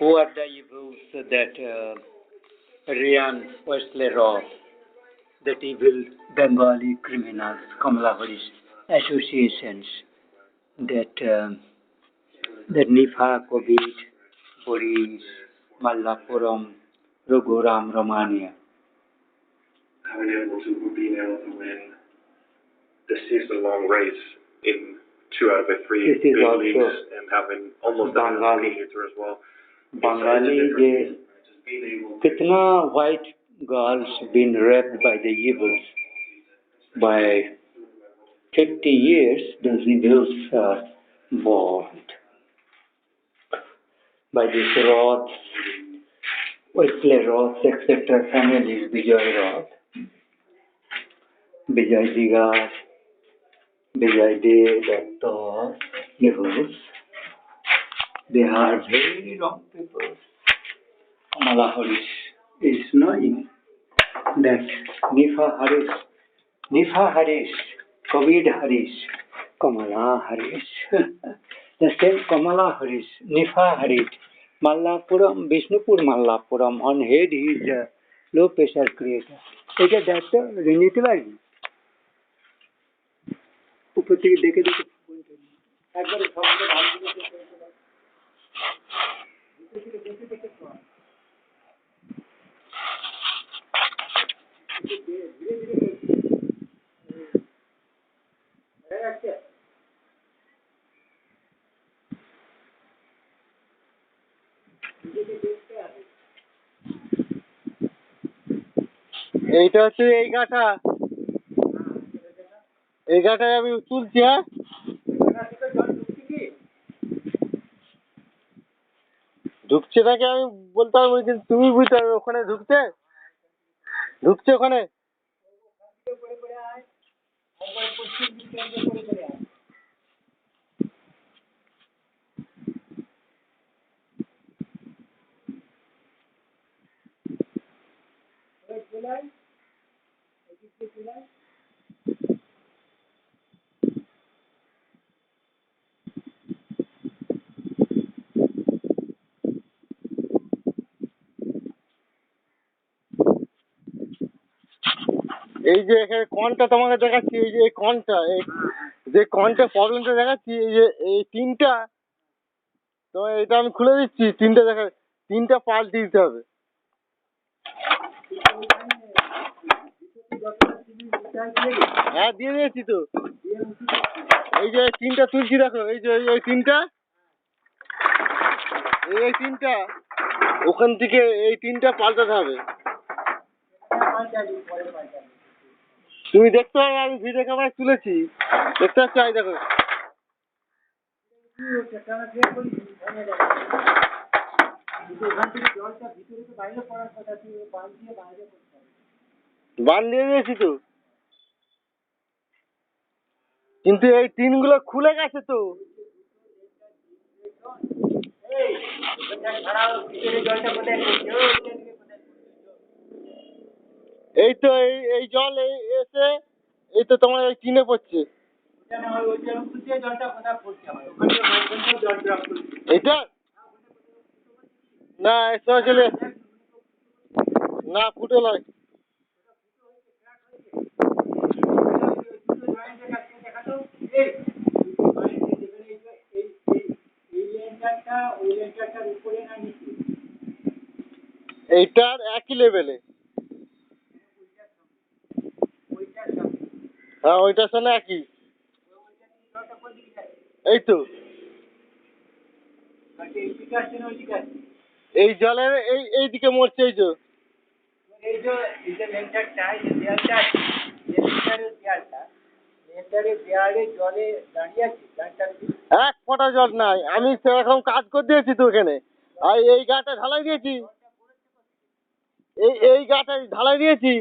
Who are the evils that Ryan Wesley Roth, that evil Bengali criminals, Kamala Harris associations, that Nifa, COVID, Boris, Mallapuram, Raghuram, Romania. Being able to win the season-long race in 2 out of the 3 big leagues and having almost a hitter as well. Bengali, kitna white girls been raped by the evils. By 50 years, those evils are born. By this Roth, Wesley Roth, etc. families, Vijay Roth, Vijay Digar, Vijay De, that evils. They are very wrong people. Kamala Harris is knowing that Nifa Harris, COVID Harris, Kamala Harris, the same Kamala Harris, Nifa Harris, Mallapuram, Vishnupur Mallapuram, on head he is a low pressure creator. It is that relative value. ऊपर से देखे একবারে সবগুলো এইটা হচ্ছে এই গাটা, এই গাটায় আমি তুলছি। হ্যাঁ, ঢুকছে নাকি আমি বলতে পারবো, কিন্তু তুমি বুঝতে পারবে ওখানে ঢুকছে ওখানে। এই যে এখানে কনটা তোমাকে দেখাচ্ছি, এই যে এই কনটা, এই যে কনটা প্রবলেমটা দেখাচ্ছি, এই যে এই তিনটা, তো এটা আমি খুলে দিচ্ছি, তিনটা পাল্টে দিতে হবে। হ্যাঁ, দিয়ে দিয়েছি তো। এই যে তিনটা তুলছি, দেখো এই যে এই তিনটা, এই তিনটা, ওখান থেকে এই তিনটা পাল্টাতে হবে। তুমি দেখতে পাবে, আমি ভিডিও ক্যামেরা তুলেছি, দেখতে পাচ্ছ? এই দেখো, বান দিয়ে দিয়েছি তো, কিন্তু এই টিনগুলো খুলে গেছে তো। এই তো এই জল এসে এই তো তোমার এই টিনে পড়ছে। এইটা না, চলে না, ফুটো নয়। এইটার একই লেভেলে। হ্যাঁ, ওইটার সঙ্গে একই। এই তো এই জলের এই দিকে মরছে, এই যে এক ফোঁটা জল নাই। আমি সেরকম কাজ করে দিয়েছি তো এখানে, আর এই গাটা ঢালাই দিয়েছি, এই গাটা ঢালাই দিয়েছি,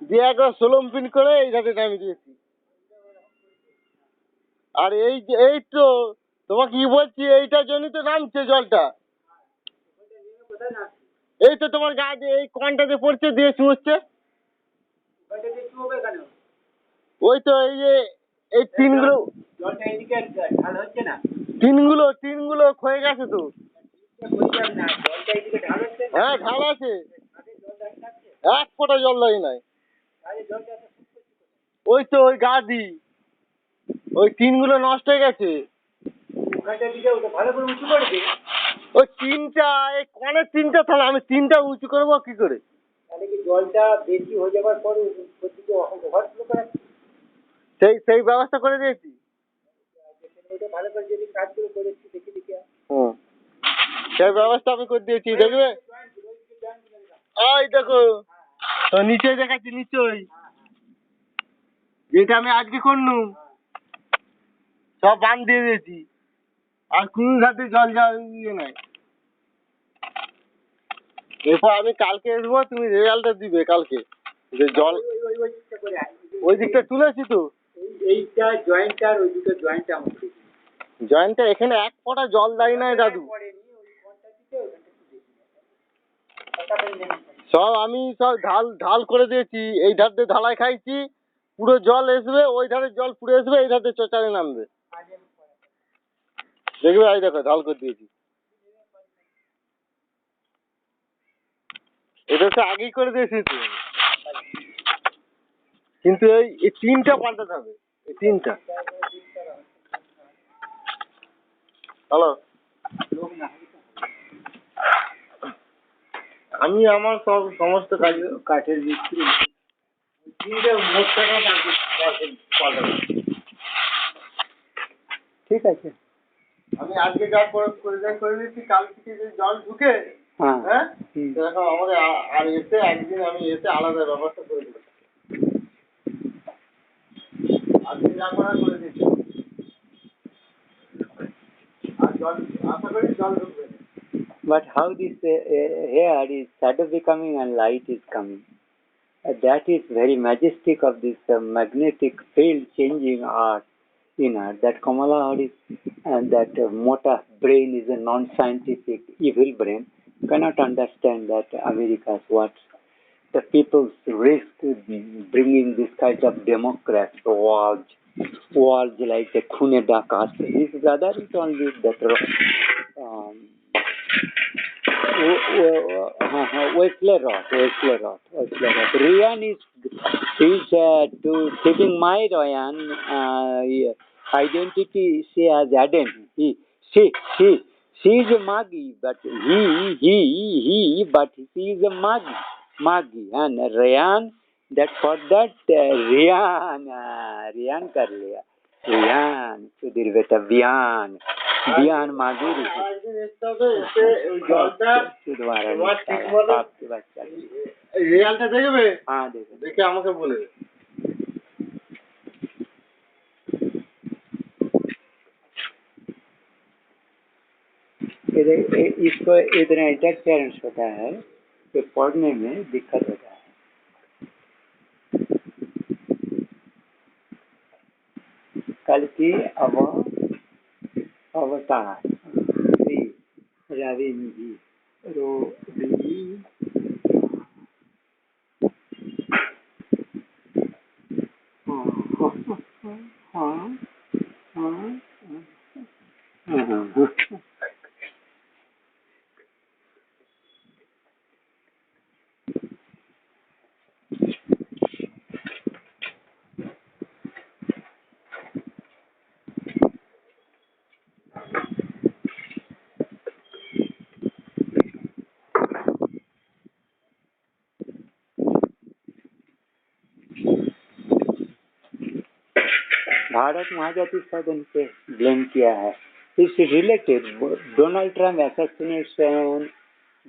দিয়ে একবার সোলম পিন করে এই ঘাটে নামিয়ে দিয়েছি। আর এই তো তোমাকে কি বলছি, এইটার জন্যই তো নামছে জলটা। এই তো তোমার গায়ে এই কনটাতে পড়ছে, দিয়ে চুঁচছে। ওই তো এই যে এই টিনগুলো ক্ষয়ে গেছে তো। হ্যাঁ ঢাল আছে, এক ফোঁটা জল লাগে নাই। ওই তো ওই গাদি, ওই টিনগুলো নষ্ট হয়ে গেছে। ওই তিনটা, এই কনের তিনটা, তাহলে আমি তিনটা উঁচু করবো কি করে? জলটা বেশি হয়ে যাবার পরে ওভারফ্লো করা, সেই ব্যবস্থা করে দিয়েছি। ভালো করে যদি কাজগুলো করেছি দেখে দেখে। হুম, সেই ব্যবস্থা আমি করে দিয়েছি, দেখবে। ওই দেখো, তো নিচে দেখাচ্ছি, নিচে ওই যেটা আমি আজকে করলু সব বান দিয়ে দিয়েছি, আর কোন ঘাটে জল ইয়ে নাই। এরপর আমি কালকে আসবো, তুমি রেজাল্টটা দিবে কালকে যে জল ওই দিকটা তুলেছি তো। এইটা জয়েন্ট আর ওই দুটো জয়েন্ট আমাকে জয়েন্টটা এখানে এক ফোঁটা জল দেয় নাই দাদু। সব আমি সব ঢাল করে দিয়েছি, এই ধার দিয়ে ঢালাই খাইছি, পুরো জল আসবে, ওই ধারে জল পুরো আসবে, এই ধারে চোচারে নামবে, দেখবে। এই দেখো ঢাল করে দিয়েছি, এটা তো আগেই করে দিয়েছি তো। কিন্তু এই তিনটা পাল্টাতে হবে, এই তিনটা। হ্যালো, আমি আমার সব সমস্ত কাজ কাঠের মিস্ত্রি মোট টাকা পাল্টাবে। ঠিক আছে, আমি আজকে যা করে দিচ্ছি, কাল থেকে যে জল ঢুকে, হ্যাঁ দেখো আমাদের আর এসে একদিন আমি এসে আলাদা ব্যবস্থা করে দেবো। আজকে যা করার করে দিচ্ছি, আর জল আশা করি জল ঢুকবে। But how this hair is shadow becoming and light is coming. That is very majestic of this magnetic field changing art in art. That Kamala Harris and that Mota brain is a non-scientific evil brain cannot understand that America's what the people's risk bringing this kind of democrats walls like the Khune Dakas. His brother is only that Wesley Roth. Ryan is to taking my Ryan identity. She has added she is a Magi, but he is a Magi, and Ryan, that for that Ryan कर लिया, Ryan Sudhir बेटा बियान Magi রেজাল্টটা দেখবে। हाँ দেখে আমাকে বলে দেবে। इसको इतना इंटरफेरेंस होता है कि पढ़ने में दिक्कत होता है। कल की अवतार रविंद्र भारत महाजाति सदन पे ब्लेम किया है। It's related. Donald Trump assassination,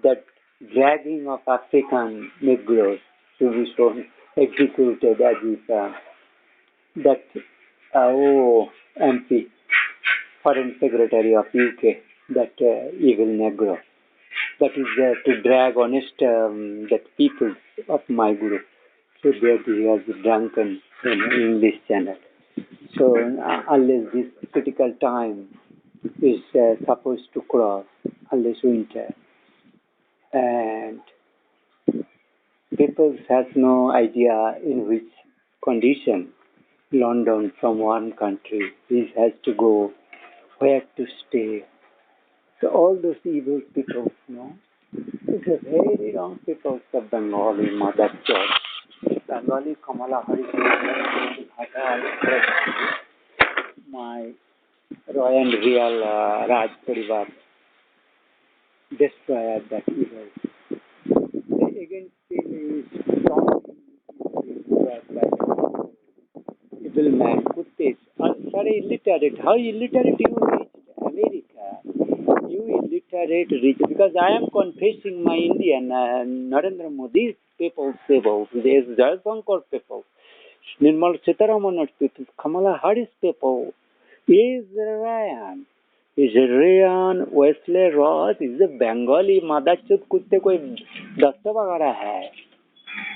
that dragging of African Negroes to be shown executed as is that MP, Foreign Secretary of UK, that evil Negro, that is to drag honest that people of my group. So that he has drunken in English channel. So unless this critical time is supposed to cross, unless winter, and people has no idea in which condition London from one country he has to go, where to stay, So all those evil people, it's a very wrong people of Bengali mother church. Bengali Kamala Harris, my royal and real Raj Parivar destroyed that evil. They again feel strong evil man put this. Sorry, illiterate. How illiterate you reached America? You illiterate reached, because I am confessing my Indian Narendra Modi's people's people. There's Jaishankar people, Nirmal Sitharaman people, Kamala Harris people, Israel Wesley Ross is a Bengali mother chut kutte koi dasta bagara hai.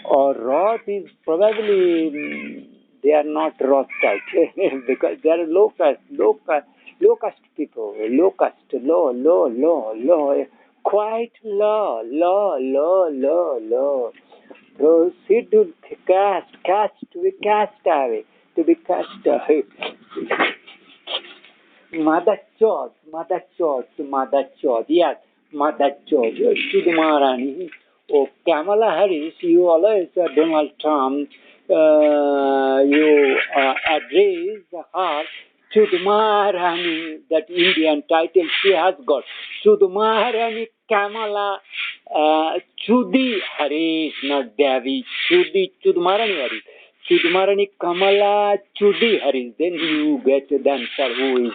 Or Roth is probably they are not Roth type because they are low caste people, low, quite low. Proceed to cast away, to be cast away. Mother Church, yes, Mother Church, Sudhamarani. Oh, Kamala Harris, you always, Donald Trump, you address her Sudhamarani, that Indian title she has got. Sudhamarani Kamala Chudi Harris, not Devi, Sudhamarani Harris. Sudhamarani Kamala Chudi Harris. Then you get the answer who is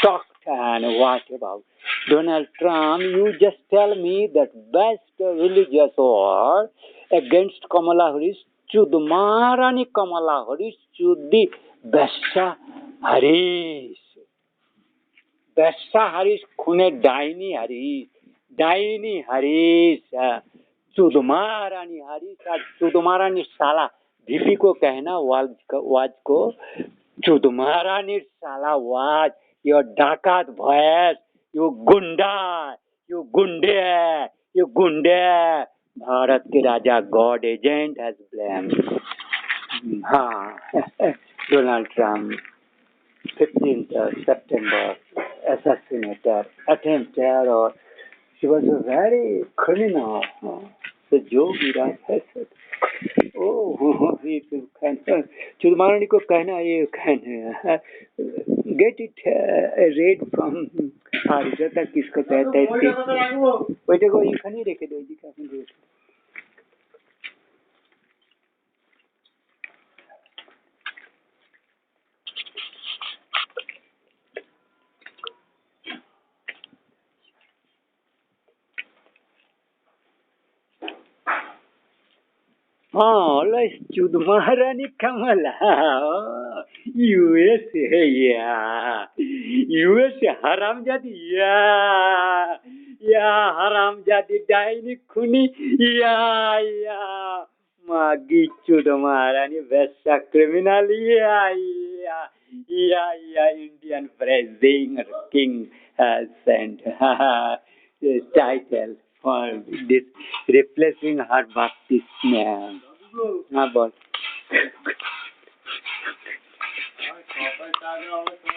shocked and what about Donald Trump. You just tell me that best religious war against Kamala Harris, Chudmarani Kamala Harris, Chudi Besha Harris. Besha Harris, Khune Daini Harris, Chudmarani Harris, Chudmarani Sala. VP को कहना was को चुदमारानी साला was your डाकात भैंस you गुंडे भारत के राजा god agent has blamed Donald Trump 15th September assassinator attempted or she was a very criminal the Joe Viraj has said चुदमारानी को कहना ये कहना get it read from आरिजता किसको कहते हैं वैसे को ये खनी रेखे दो जी का अपन always Chudmarani Kamala. USA, yeah. USA, Haramjadi, yeah. Haramjadi, Daini Kuni, yeah. Magi Chudmarani, Vesha criminal, yeah. Indian president, king has sent the title for this replacing her Baptist name. Boss.